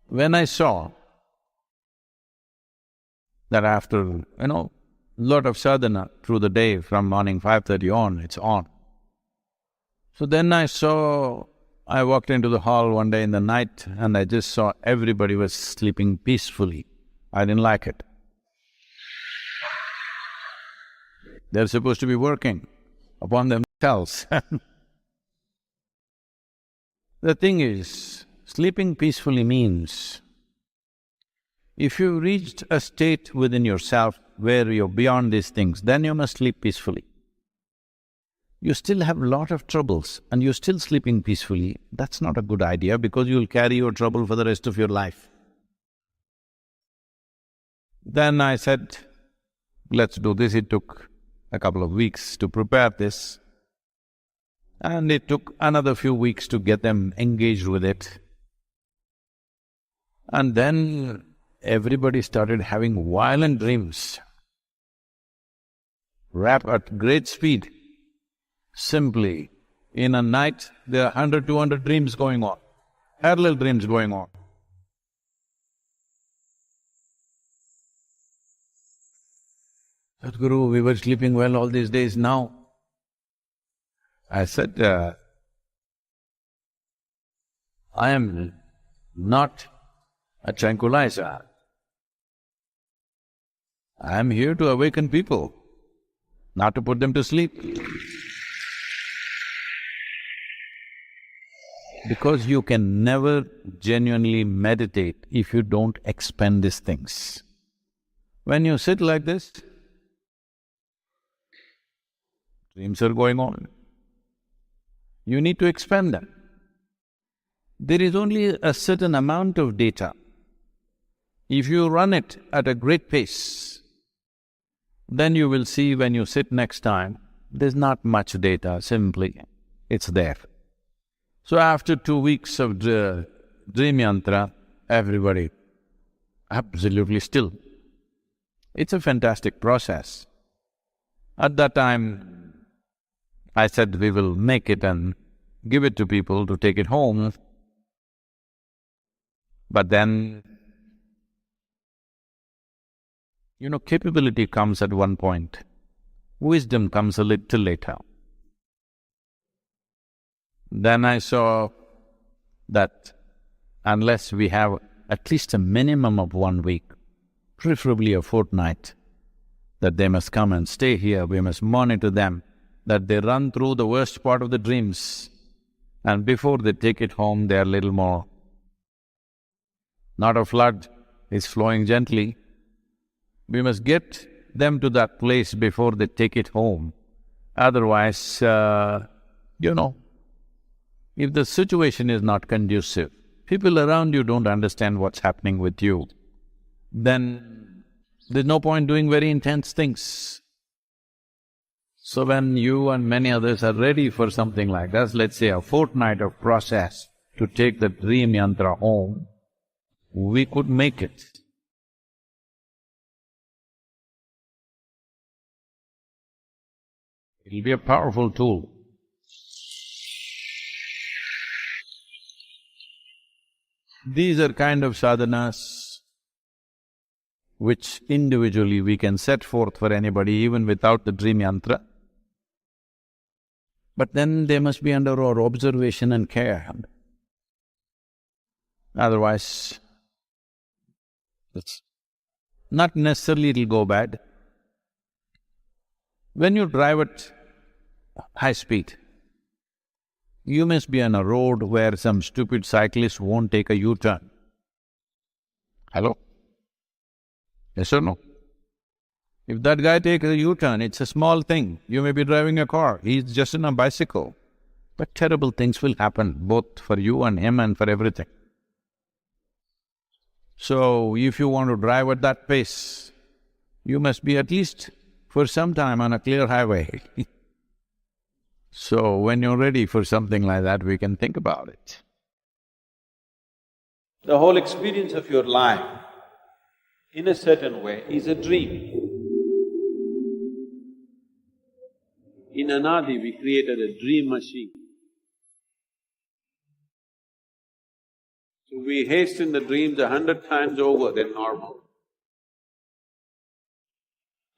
when I saw that after, lot of sadhana through the day, from morning 5:30 on, it's on. So then I walked into the hall one day in the night and I just saw everybody was sleeping peacefully. I didn't like it. They're supposed to be working upon themselves. The thing is, sleeping peacefully means, if you've reached a state within yourself where you're beyond these things, then you must sleep peacefully. You still have a lot of troubles and you're still sleeping peacefully, that's not a good idea because you'll carry your trouble for the rest of your life. Then I said, let's do this. It took a couple of weeks to prepare this, and it took another few weeks to get them engaged with it. And then everybody started having violent dreams, at great speed. Simply, in a night, there are 100, 200 dreams going on, parallel dreams going on. Sadhguru, we were sleeping well all these days now. I said, I am not a tranquilizer. I am here to awaken people, not to put them to sleep. Because you can never genuinely meditate if you don't expend these things. When you sit like this, dreams are going on. You need to expend them. There is only a certain amount of data. If you run it at a great pace, then you will see when you sit next time, there's not much data, simply it's there. So after 2 weeks of dream yantra, everybody absolutely still. It's a fantastic process. At that time, I said we will make it and give it to people to take it home. But then, capability comes at one point, wisdom comes a little later. Then I saw that unless we have at least a minimum of 1 week, preferably a fortnight, that they must come and stay here, we must monitor them, that they run through the worst part of the dreams, and before they take it home, they are little more. Not a flood is flowing gently. We must get them to that place before they take it home. Otherwise, if the situation is not conducive, people around you don't understand what's happening with you, then there's no point doing very intense things. So when you and many others are ready for something like that, let's say a fortnight of process to take the dream yantra home, we could make it. It'll be a powerful tool. These are kind of sadhanas which individually we can set forth for anybody even without the dream yantra. But then they must be under our observation and care. Otherwise, not necessarily it'll go bad. When you drive at high speed, you must be on a road where some stupid cyclist won't take a U-turn. Hello? Yes or no? If that guy takes a U-turn, it's a small thing. You may be driving a car, he's just on a bicycle. But terrible things will happen, both for you and him and for everything. So, if you want to drive at that pace, you must be at least for some time on a clear highway. So, when you're ready for something like that, we can think about it. The whole experience of your life, in a certain way, is a dream. In Anadi, we created a dream machine. So we hasten the dreams 100 times over than normal.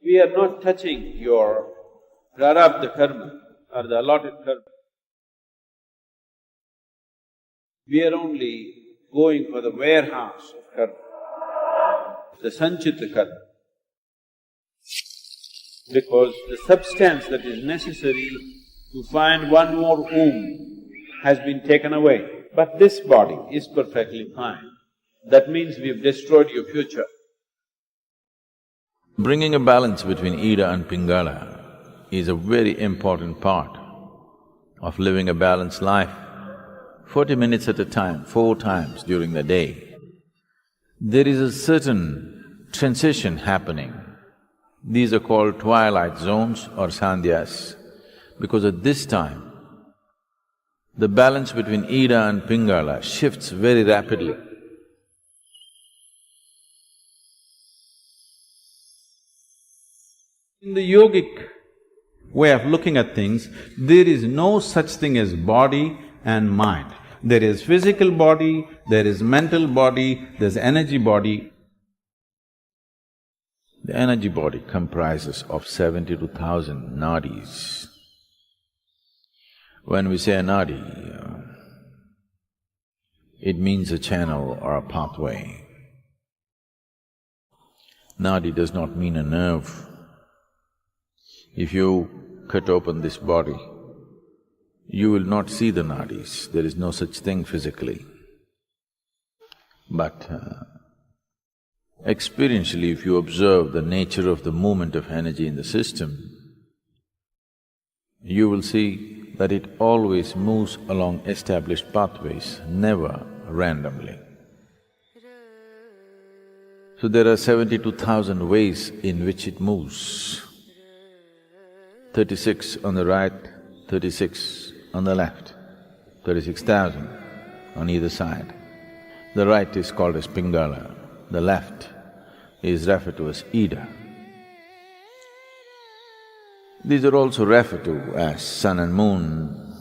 We are not touching your prarabdha karma or the allotted karma. We are only going for the warehouse of karma, the sanchita karma. Because the substance that is necessary to find one more womb has been taken away. But this body is perfectly fine. That means we've destroyed your future. Bringing a balance between Ida and Pingala is a very important part of living a balanced life. 40 minutes at a time, 4 times during the day, there is a certain transition happening. These are called twilight zones or sandhyas, because at this time, the balance between Ida and Pingala shifts very rapidly. In the yogic way of looking at things, there is no such thing as body and mind. There is physical body, there is mental body, there's energy body. The energy body comprises of 72,000 nadis. When we say a nadi, it means a channel or a pathway. Nadi does not mean a nerve. If you cut open this body, you will not see the nadis, there is no such thing physically. But experientially, if you observe the nature of the movement of energy in the system, you will see that it always moves along established pathways, never randomly. So there are 72,000 ways in which it moves. 36 on the right, 36 on the left, 36,000 on either side. The right is called as Pingala, the left is referred to as Ida. These are also referred to as sun and moon.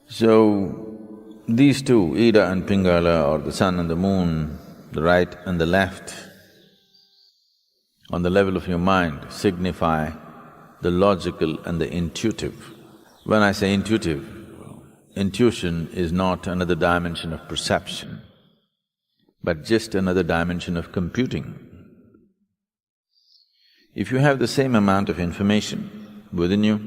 So, these two, Ida and Pingala, or the sun and the moon, the right and the left, on the level of your mind, signify the logical and the intuitive. When I say intuitive, intuition is not another dimension of perception, but just another dimension of computing. If you have the same amount of information within you,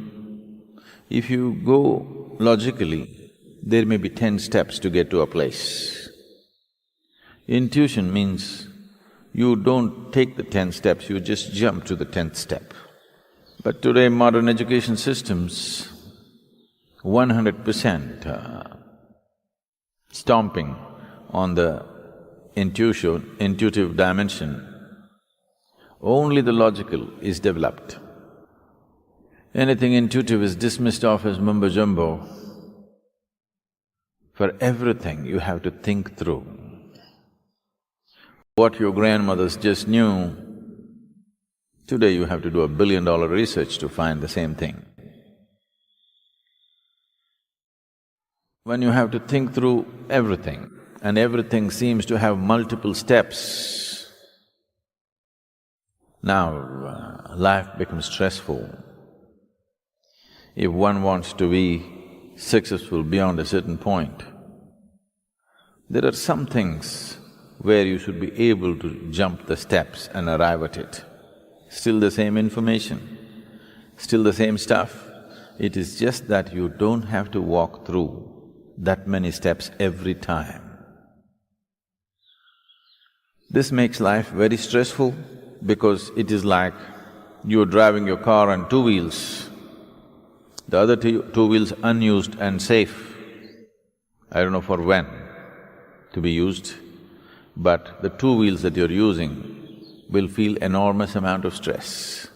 if you go logically, there may be 10 steps to get to a place. Intuition means you don't take the 10 steps, you just jump to the 10th step. But today modern education systems, 100% stomping on the intuitive dimension, only the logical is developed. Anything intuitive is dismissed off as mumbo-jumbo. For everything you have to think through. What your grandmothers just knew, today you have to do $1 billion research to find the same thing. When you have to think through everything, and everything seems to have multiple steps, now life becomes stressful. If one wants to be successful beyond a certain point, there are some things where you should be able to jump the steps and arrive at it. Still the same information, still the same stuff. It is just that you don't have to walk through that many steps every time. This makes life very stressful because it is like you're driving your car on two wheels, the other two wheels unused and safe. I don't know for when to be used, but the two wheels that you're using will feel enormous amount of stress.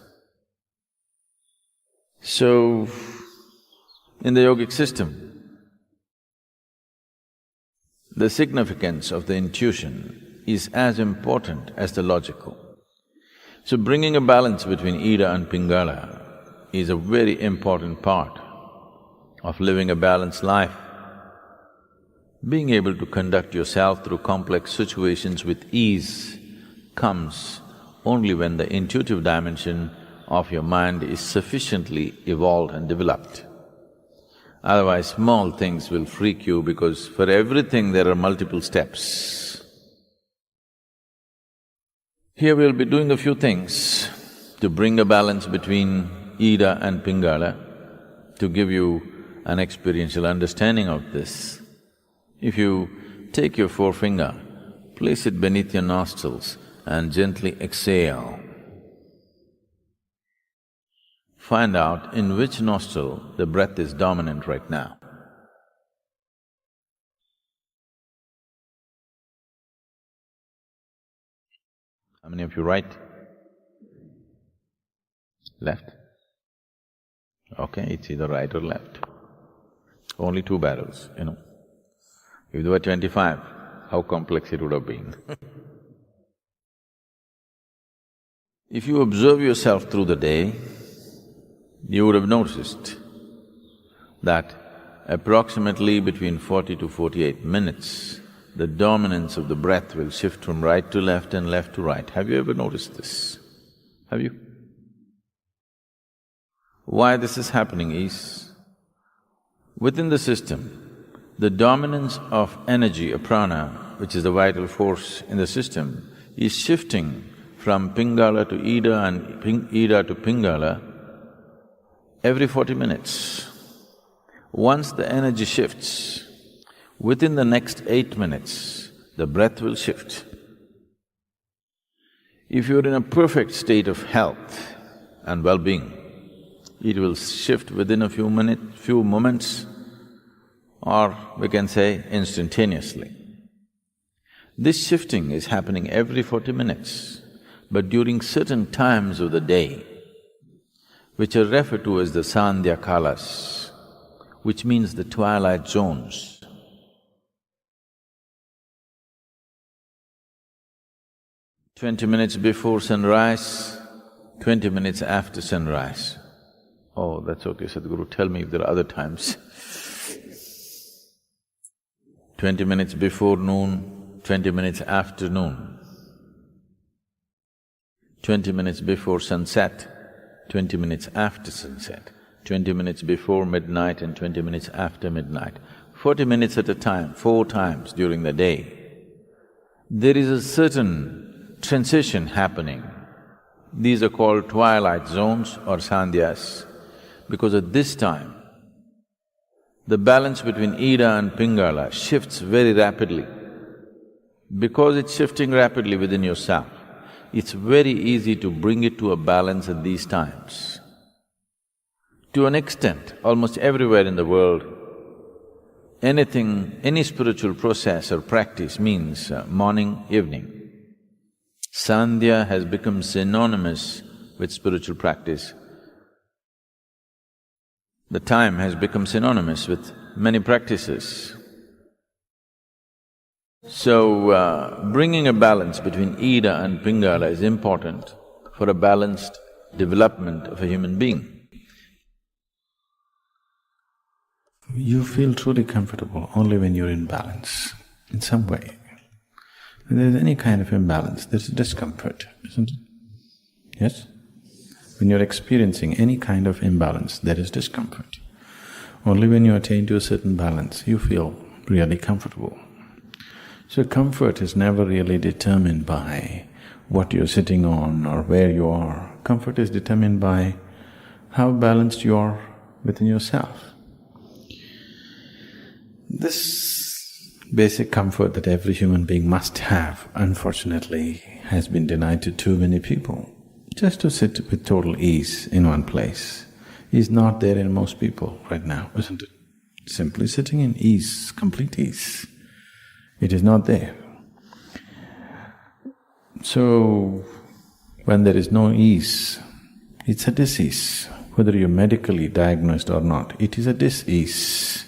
So, in the yogic system, the significance of the intuition is as important as the logical. So bringing a balance between Ida and Pingala is a very important part of living a balanced life. Being able to conduct yourself through complex situations with ease comes only when the intuitive dimension of your mind is sufficiently evolved and developed. Otherwise, small things will freak you because for everything there are multiple steps. Here we'll be doing a few things to bring a balance between Ida and Pingala, to give you an experiential understanding of this. If you take your forefinger, place it beneath your nostrils and gently exhale. Find out in which nostril the breath is dominant right now. How many of you right? Left? Okay, it's either right or left. Only two barrels, you know. If there were 25, how complex it would have been. If you observe yourself through the day, you would have noticed that approximately between 40 to 48 minutes, the dominance of the breath will shift from right to left and left to right. Have you ever noticed this? Have you? Why this is happening is, within the system, the dominance of energy, a prana, which is the vital force in the system, is shifting from Pingala to Ida and Ida to Pingala every 40 minutes. Once the energy shifts, within the next 8 minutes, the breath will shift. If you're in a perfect state of health and well-being, it will shift within a few moments, or we can say instantaneously. This shifting is happening every 40 minutes, but during certain times of the day, which are referred to as the Sandhya Kalas, which means the twilight zones. "20 minutes before sunrise, 20 minutes after sunrise." Oh, that's okay, Sadhguru, tell me if there are other times. 20 minutes before noon, 20 minutes after noon. 20 minutes before sunset, 20 minutes after sunset. 20 minutes before midnight and 20 minutes after midnight. 40 minutes at a time, 4 times during the day. There is a certain transition happening. These are called twilight zones or sandhyas, because at this time, the balance between Ida and Pingala shifts very rapidly. Because it's shifting rapidly within yourself, it's very easy to bring it to a balance at these times. To an extent, almost everywhere in the world, any spiritual process or practice means morning, evening. Sandhya has become synonymous with spiritual practice. The time has become synonymous with many practices. So, bringing a balance between Ida and Pingala is important for a balanced development of a human being. You feel truly comfortable only when you're in balance, in some way. When there's any kind of imbalance, there's discomfort, isn't it? Yes? When you're experiencing any kind of imbalance, there is discomfort. Only when you attain to a certain balance, you feel really comfortable. So comfort is never really determined by what you're sitting on or where you are. Comfort is determined by how balanced you are within yourself. This basic comfort that every human being must have, unfortunately, has been denied to too many people. Just to sit with total ease in one place is not there in most people right now, isn't it? Simply sitting in ease, complete ease, it is not there. So, when there is no ease, it's a disease. Whether you're medically diagnosed or not, it is a disease.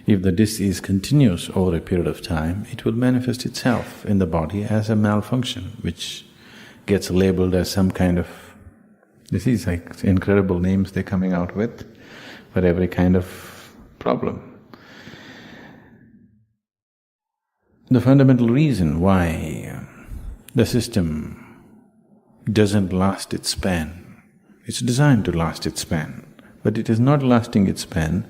If the disease continues over a period of time, it will manifest itself in the body as a malfunction, which gets labeled as some kind of disease, like incredible names they're coming out with for every kind of problem. The fundamental reason why the system doesn't last its span, it's designed to last its span, but it is not lasting its span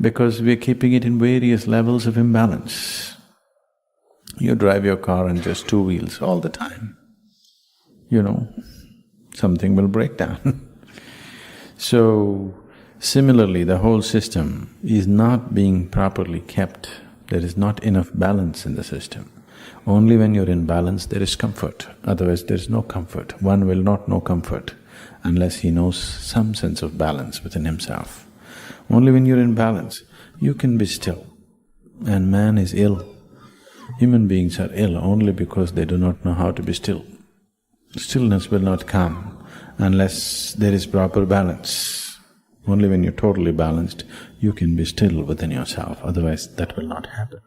because we're keeping it in various levels of imbalance. You drive your car on just 2 wheels all the time, something will break down. So, similarly, the whole system is not being properly kept. There is not enough balance in the system. Only when you're in balance there is comfort, otherwise there is no comfort. One will not know comfort unless he knows some sense of balance within himself. Only when you're in balance, you can be still. And man is ill. Human beings are ill only because they do not know how to be still. Stillness will not come unless there is proper balance. Only when you're totally balanced, you can be still within yourself, otherwise that will not happen.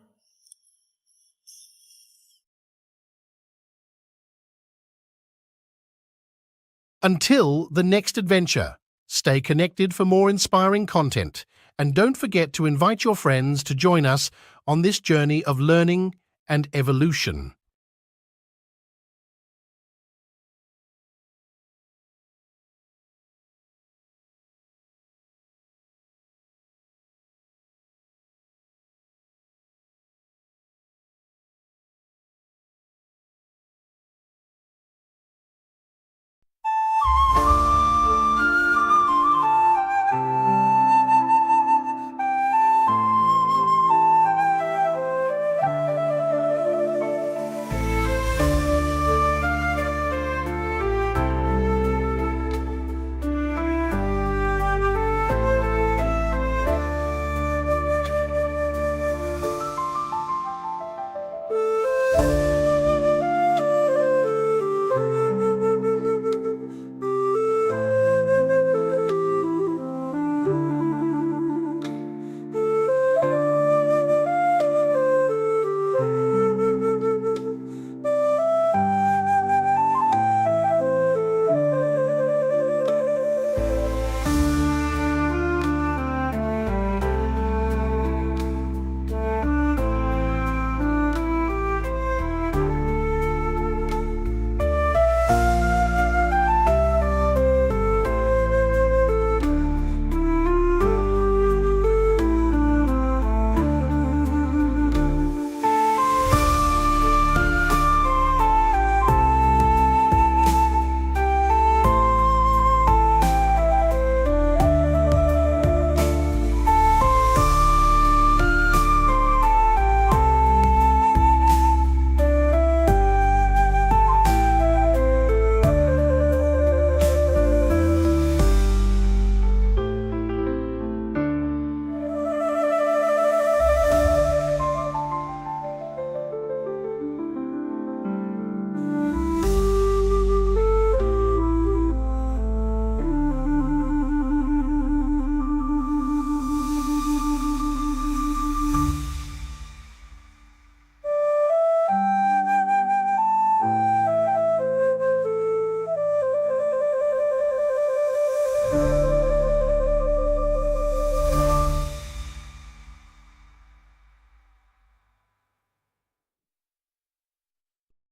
Until the next adventure, stay connected for more inspiring content, and don't forget to invite your friends to join us on this journey of learning and evolution.